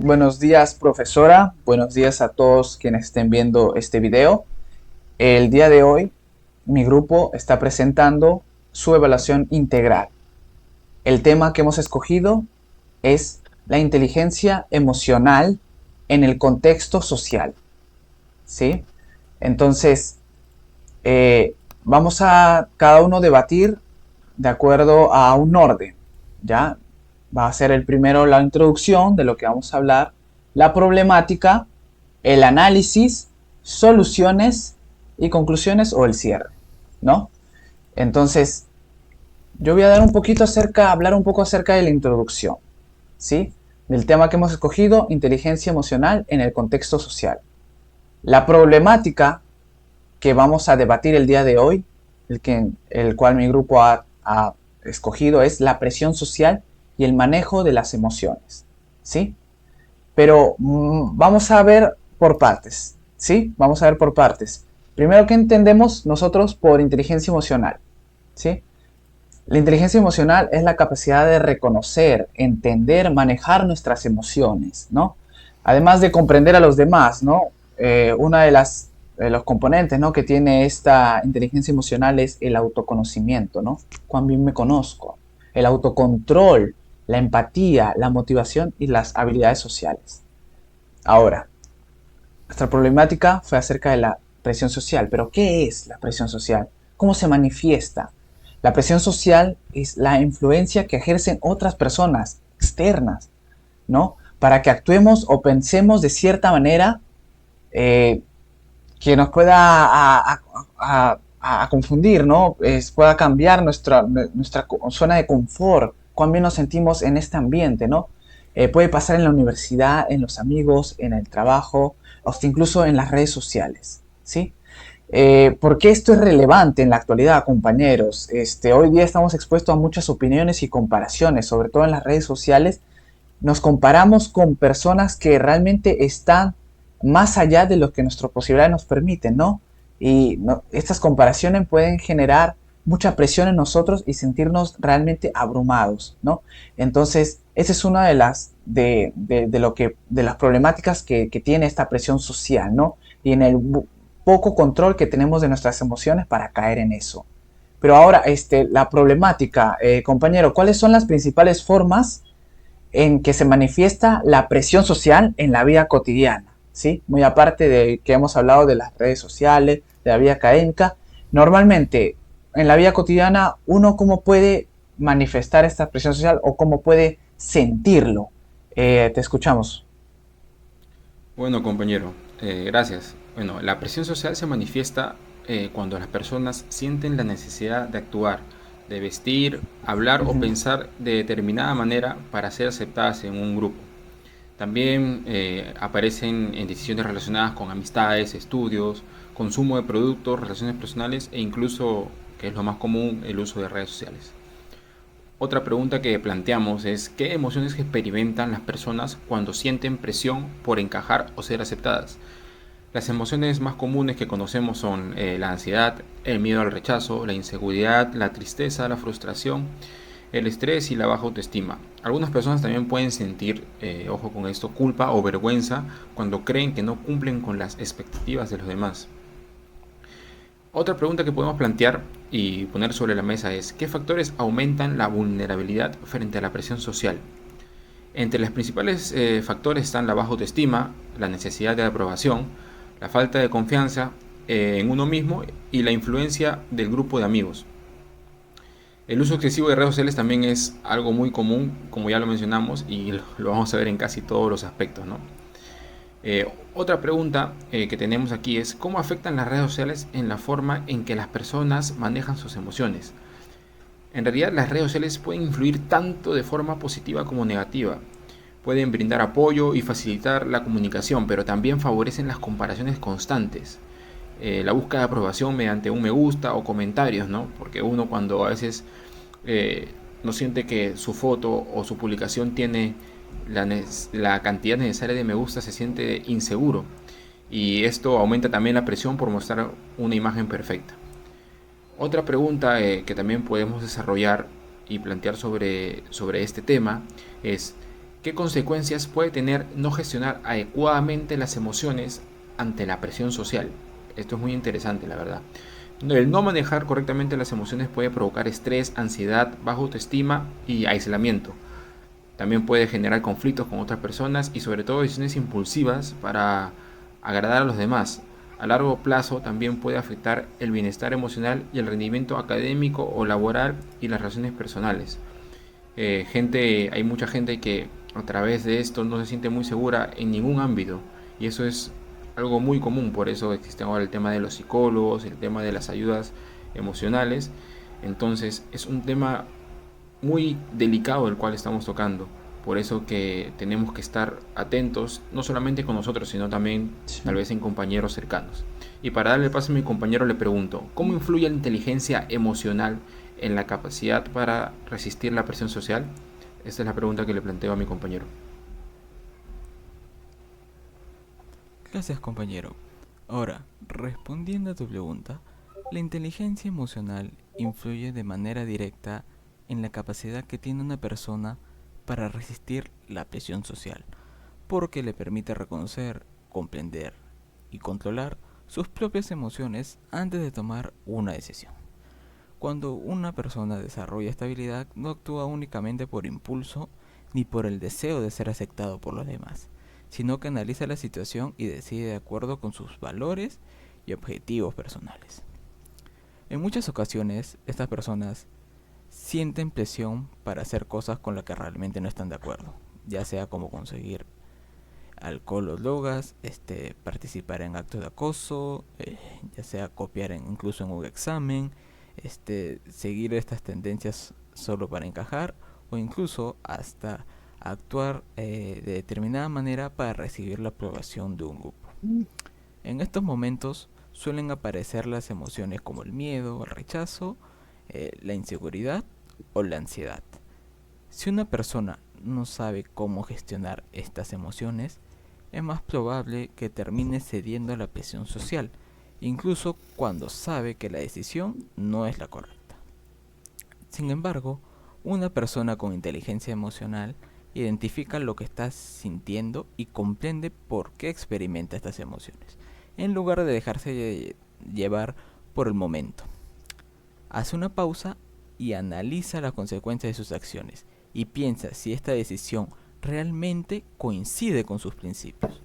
Buenos días, profesora. Buenos días a todos quienes estén viendo este video. El día de hoy, mi grupo está presentando su evaluación integral. El tema que hemos escogido es la inteligencia emocional en el contexto social. ¿Sí? Entonces, vamos a cada uno debatir de acuerdo a un orden. ¿Ya? Va a ser el primero la introducción de lo que vamos a hablar, la problemática, el análisis, soluciones y conclusiones o el cierre, ¿no? Entonces, yo voy a dar hablar un poco acerca de la introducción, ¿sí? Del tema que hemos escogido, inteligencia emocional en el contexto social. La problemática que vamos a debatir el día de hoy, el cual mi grupo ha escogido, es la presión social y el manejo de las emociones, ¿sí? Pero vamos a ver por partes, ¿sí? Vamos a ver por partes. Primero, ¿qué entendemos nosotros por inteligencia emocional? ¿Sí? La inteligencia emocional es la capacidad de reconocer, entender, manejar nuestras emociones, ¿no? Además de comprender a los demás, ¿no? Una de los componentes, ¿no?, que tiene esta inteligencia emocional es el autoconocimiento, ¿no? Cuán bien me conozco, el autocontrol, la empatía, la motivación y las habilidades sociales. Ahora, nuestra problemática fue acerca de la presión social, pero ¿qué es la presión social? ¿Cómo se manifiesta? La presión social es la influencia que ejercen otras personas externas, ¿no? Para que actuemos o pensemos de cierta manera eh, que nos pueda a confundir, ¿no? Pueda cambiar nuestra zona de confort, cuán bien nos sentimos en este ambiente, ¿no? Puede pasar en la universidad, en los amigos, en el trabajo, o hasta incluso en las redes sociales, ¿sí? ¿Por qué esto es relevante en la actualidad, compañeros? Hoy día estamos expuestos a muchas opiniones y comparaciones, sobre todo en las redes sociales. Nos comparamos con personas que realmente están más allá de lo que nuestras posibilidades nos permiten, ¿no? Y estas comparaciones pueden generar mucha presión en nosotros y sentirnos realmente abrumados, ¿no? Entonces, esa es una de de las problemáticas que tiene esta presión social, ¿no? Y en el poco control que tenemos de nuestras emociones para caer en eso. Pero ahora, la problemática, compañero, ¿cuáles son las principales formas en que se manifiesta la presión social en la vida cotidiana? ¿Sí? Muy aparte de que hemos hablado de las redes sociales, de la vida académica, normalmente en la vida cotidiana uno cómo puede manifestar esta presión social o cómo puede sentirlo. Te escuchamos. Bueno, compañero, gracias. Bueno, la presión social se manifiesta cuando las personas sienten la necesidad de actuar, de vestir, hablar o Ujú. pensar de determinada manera para ser aceptadas en un grupo. También aparecen en decisiones relacionadas con amistades, estudios, consumo de productos, relaciones personales e incluso, que es lo más común, el uso de redes sociales. Otra pregunta que planteamos es ¿qué emociones experimentan las personas cuando sienten presión por encajar o ser aceptadas? Las emociones más comunes que conocemos son la ansiedad, el miedo al rechazo, la inseguridad, la tristeza, la frustración, el estrés y la baja autoestima. Algunas personas también pueden sentir, ojo con esto, culpa o vergüenza cuando creen que no cumplen con las expectativas de los demás. Otra pregunta que podemos plantear y poner sobre la mesa es ¿qué factores aumentan la vulnerabilidad frente a la presión social? Entre los principales factores están la baja autoestima, la necesidad de aprobación, la falta de confianza en uno mismo y la influencia del grupo de amigos. El uso excesivo de redes sociales también es algo muy común, como ya lo mencionamos, y lo vamos a ver en casi todos los aspectos, ¿no? Otra pregunta que tenemos aquí es ¿cómo afectan las redes sociales en la forma en que las personas manejan sus emociones? En realidad las redes sociales pueden influir tanto de forma positiva como negativa. Pueden brindar apoyo y facilitar la comunicación, pero también favorecen las comparaciones constantes. La búsqueda de aprobación mediante un me gusta o comentarios, ¿no? Porque uno cuando a veces eh, no siente que su foto o su publicación tiene la cantidad necesaria de me gusta, se siente inseguro. Y esto aumenta también la presión por mostrar una imagen perfecta. Otra pregunta que también podemos desarrollar y plantear sobre este tema es ¿Qué consecuencias puede tener no gestionar adecuadamente las emociones ante la presión social? Esto es muy interesante, la verdad. El no manejar correctamente las emociones puede provocar estrés, ansiedad, baja autoestima y aislamiento. También puede generar conflictos con otras personas y sobre todo decisiones impulsivas para agradar a los demás. A largo plazo también puede afectar el bienestar emocional y el rendimiento académico o laboral y las relaciones personales. Hay mucha gente que a través de esto no se siente muy segura en ningún ámbito y eso es algo muy común, por eso existe ahora el tema de los psicólogos, el tema de las ayudas emocionales. Entonces es un tema muy delicado el cual estamos tocando. Por eso que tenemos que estar atentos, no solamente con nosotros, sino también tal Sí. vez en compañeros cercanos. Y para darle paso a mi compañero le pregunto, ¿cómo influye la inteligencia emocional en la capacidad para resistir la presión social? Esta es la pregunta que le planteo a mi compañero. Gracias, compañero. Ahora, respondiendo a tu pregunta, la inteligencia emocional influye de manera directa en la capacidad que tiene una persona para resistir la presión social, porque le permite reconocer, comprender y controlar sus propias emociones antes de tomar una decisión. Cuando una persona desarrolla esta habilidad, no actúa únicamente por impulso ni por el deseo de ser aceptado por los demás, sino que analiza la situación y decide de acuerdo con sus valores y objetivos personales. En muchas ocasiones, estas personas sienten presión para hacer cosas con las que realmente no están de acuerdo, ya sea como conseguir alcohol o drogas, participar en actos de acoso, ya sea copiar incluso en un examen, seguir estas tendencias solo para encajar o incluso hasta actuar de determinada manera para recibir la aprobación de un grupo. En estos momentos suelen aparecer las emociones como el miedo, el rechazo, la inseguridad o la ansiedad. Si una persona no sabe cómo gestionar estas emociones, es más probable que termine cediendo a la presión social, incluso cuando sabe que la decisión no es la correcta. Sin embargo, una persona con inteligencia emocional identifica lo que está sintiendo y comprende por qué experimenta estas emociones, en lugar de dejarse llevar por el momento. Hace una pausa y analiza las consecuencias de sus acciones y piensa si esta decisión realmente coincide con sus principios.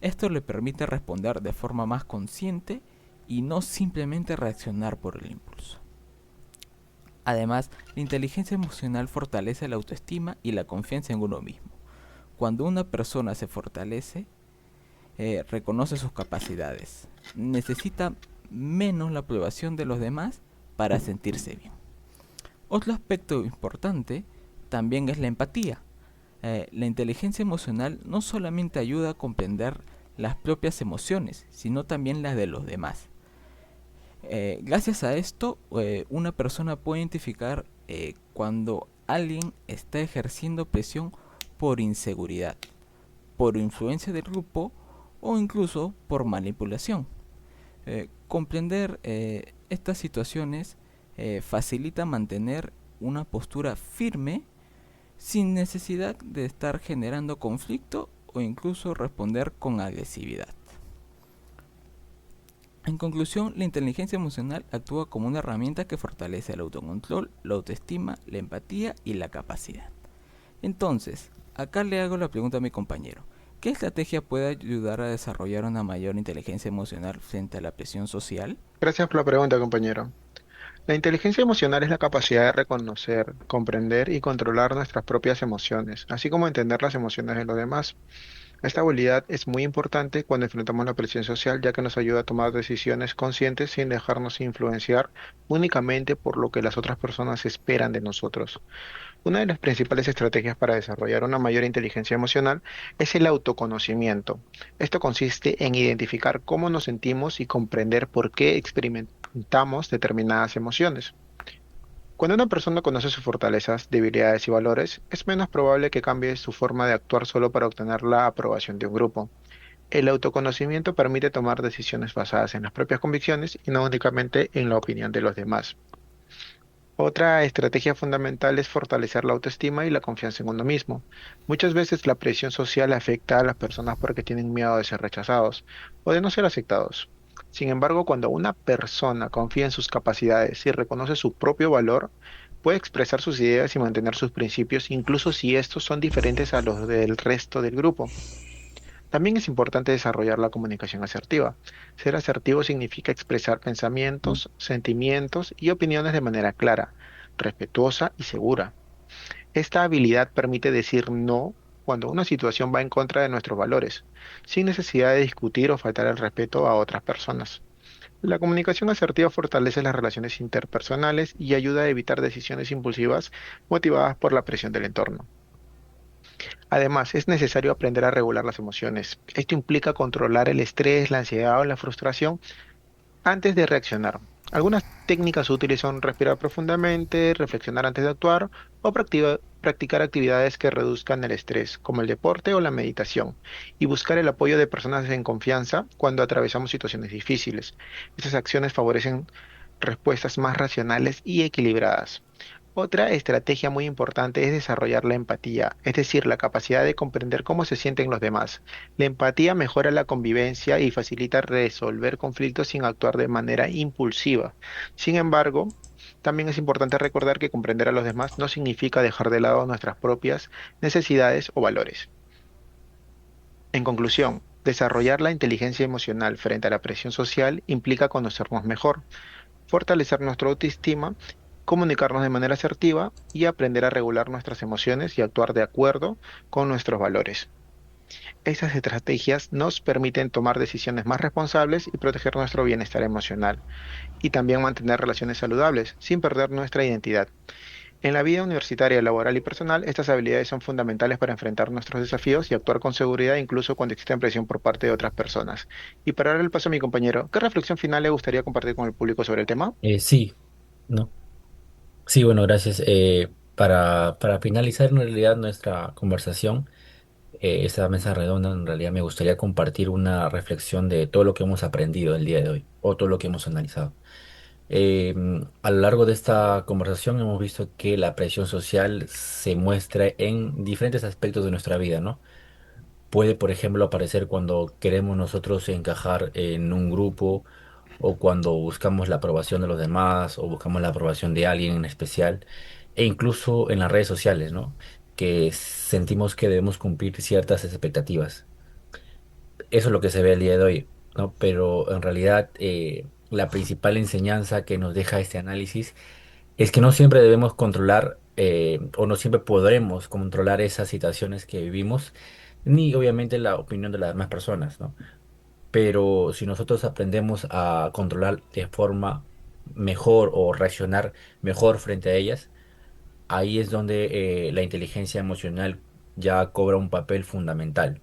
Esto le permite responder de forma más consciente y no simplemente reaccionar por el impulso. Además, la inteligencia emocional fortalece la autoestima y la confianza en uno mismo. Cuando una persona se fortalece, reconoce sus capacidades, necesita menos la aprobación de los demás para sentirse bien. Otro aspecto importante también es la empatía. La inteligencia emocional no solamente ayuda a comprender las propias emociones, sino también las de los demás. Gracias a esto, una persona puede identificar cuando alguien está ejerciendo presión por inseguridad, por influencia del grupo o incluso por manipulación. Comprender estas situaciones facilita mantener una postura firme sin necesidad de estar generando conflicto o incluso responder con agresividad. En conclusión, la inteligencia emocional actúa como una herramienta que fortalece el autocontrol, la autoestima, la empatía y la capacidad. Entonces, acá le hago la pregunta a mi compañero. ¿Qué estrategia puede ayudar a desarrollar una mayor inteligencia emocional frente a la presión social? Gracias por la pregunta, compañero. La inteligencia emocional es la capacidad de reconocer, comprender y controlar nuestras propias emociones, así como entender las emociones de los demás. Esta habilidad es muy importante cuando enfrentamos la presión social, ya que nos ayuda a tomar decisiones conscientes sin dejarnos influenciar únicamente por lo que las otras personas esperan de nosotros. Una de las principales estrategias para desarrollar una mayor inteligencia emocional es el autoconocimiento. Esto consiste en identificar cómo nos sentimos y comprender por qué experimentamos determinadas emociones. Cuando una persona conoce sus fortalezas, debilidades y valores, es menos probable que cambie su forma de actuar solo para obtener la aprobación de un grupo. El autoconocimiento permite tomar decisiones basadas en las propias convicciones y no únicamente en la opinión de los demás. Otra estrategia fundamental es fortalecer la autoestima y la confianza en uno mismo. Muchas veces la presión social afecta a las personas porque tienen miedo de ser rechazados o de no ser aceptados. Sin embargo, cuando una persona confía en sus capacidades y reconoce su propio valor, puede expresar sus ideas y mantener sus principios, incluso si estos son diferentes a los del resto del grupo. También es importante desarrollar la comunicación asertiva. Ser asertivo significa expresar pensamientos, sentimientos y opiniones de manera clara, respetuosa y segura. Esta habilidad permite decir no cuando una situación va en contra de nuestros valores, sin necesidad de discutir o faltar el respeto a otras personas. La comunicación asertiva fortalece las relaciones interpersonales y ayuda a evitar decisiones impulsivas motivadas por la presión del entorno. Además, es necesario aprender a regular las emociones. Esto implica controlar el estrés, la ansiedad o la frustración antes de reaccionar. Algunas técnicas útiles son respirar profundamente, reflexionar antes de actuar o practicar actividades que reduzcan el estrés, como el deporte o la meditación, y buscar el apoyo de personas en confianza cuando atravesamos situaciones difíciles. Estas acciones favorecen respuestas más racionales y equilibradas. Otra estrategia muy importante es desarrollar la empatía, es decir, la capacidad de comprender cómo se sienten los demás. La empatía mejora la convivencia y facilita resolver conflictos sin actuar de manera impulsiva. Sin embargo, también es importante recordar que comprender a los demás no significa dejar de lado nuestras propias necesidades o valores. En conclusión, desarrollar la inteligencia emocional frente a la presión social implica conocernos mejor, fortalecer nuestra autoestima, comunicarnos de manera asertiva y aprender a regular nuestras emociones y actuar de acuerdo con nuestros valores. Estas estrategias nos permiten tomar decisiones más responsables y proteger nuestro bienestar emocional, y también mantener relaciones saludables sin perder nuestra identidad. En la vida universitaria, laboral y personal, estas habilidades son fundamentales para enfrentar nuestros desafíos y actuar con seguridad incluso cuando existe presión por parte de otras personas. Y para dar el paso a mi compañero, ¿qué reflexión final le gustaría compartir con el público sobre el tema? Sí, ¿no? Sí, bueno, gracias. Para finalizar en realidad nuestra conversación, esta mesa redonda, en realidad me gustaría compartir una reflexión de todo lo que hemos aprendido el día de hoy, o todo lo que hemos analizado. A lo largo de esta conversación hemos visto que la presión social se muestra en diferentes aspectos de nuestra vida, ¿no? Puede, por ejemplo, aparecer cuando queremos nosotros encajar en un grupo o cuando buscamos la aprobación de los demás o buscamos la aprobación de alguien en especial e incluso en las redes sociales, ¿no? Que sentimos que debemos cumplir ciertas expectativas. Eso es lo que se ve el día de hoy, ¿no? Pero en realidad la principal enseñanza que nos deja este análisis es que no siempre debemos controlar o no siempre podremos controlar esas situaciones que vivimos, ni obviamente la opinión de las demás personas, ¿no? Pero si nosotros aprendemos a controlar de forma mejor o reaccionar mejor frente a ellas, ahí es donde la inteligencia emocional ya cobra un papel fundamental.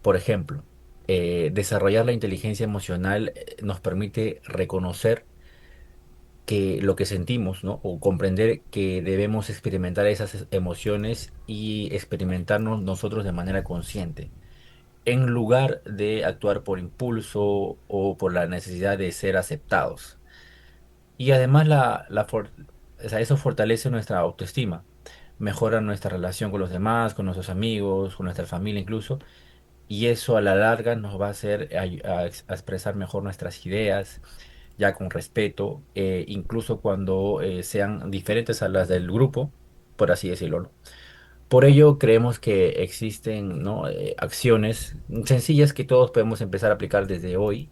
Por ejemplo, desarrollar la inteligencia emocional nos permite reconocer que lo que sentimos, ¿no? O comprender que debemos experimentar esas emociones y experimentarnos nosotros de manera consciente, en lugar de actuar por impulso o por la necesidad de ser aceptados. Y además o sea, eso fortalece nuestra autoestima, mejora nuestra relación con los demás, con nuestros amigos, con nuestra familia incluso, y eso a la larga nos va a hacer a expresar mejor nuestras ideas, ya con respeto, incluso cuando sean diferentes a las del grupo, por así decirlo, ¿no? Por ello, creemos que existen, ¿no? Acciones sencillas que todos podemos empezar a aplicar desde hoy.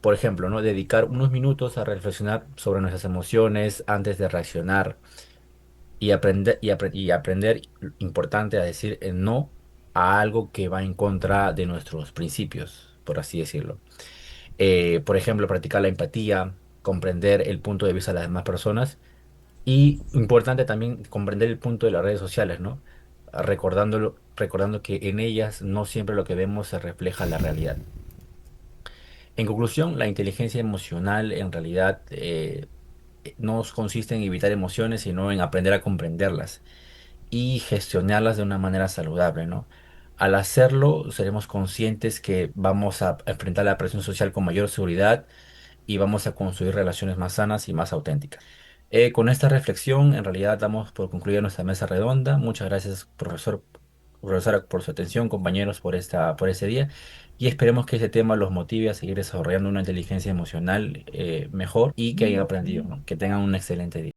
Por ejemplo, ¿no? Dedicar unos minutos a reflexionar sobre nuestras emociones antes de reaccionar y aprender, importante, a decir no a algo que va en contra de nuestros principios, por así decirlo. Por ejemplo, practicar la empatía, comprender el punto de vista de las demás personas y importante también comprender el punto de las redes sociales, ¿no? Recordando que en ellas no siempre lo que vemos se refleja la realidad. En conclusión, la inteligencia emocional en realidad no consiste en evitar emociones, sino en aprender a comprenderlas y gestionarlas de una manera saludable, ¿no? Al hacerlo, seremos conscientes que vamos a enfrentar la presión social con mayor seguridad y vamos a construir relaciones más sanas y más auténticas. Con esta reflexión, en realidad damos por concluida nuestra mesa redonda. Muchas gracias, profesora, por su atención, compañeros, por este día. Y esperemos que este tema los motive a seguir desarrollando una inteligencia emocional mejor y que hayan aprendido, ¿no? Que tengan un excelente día.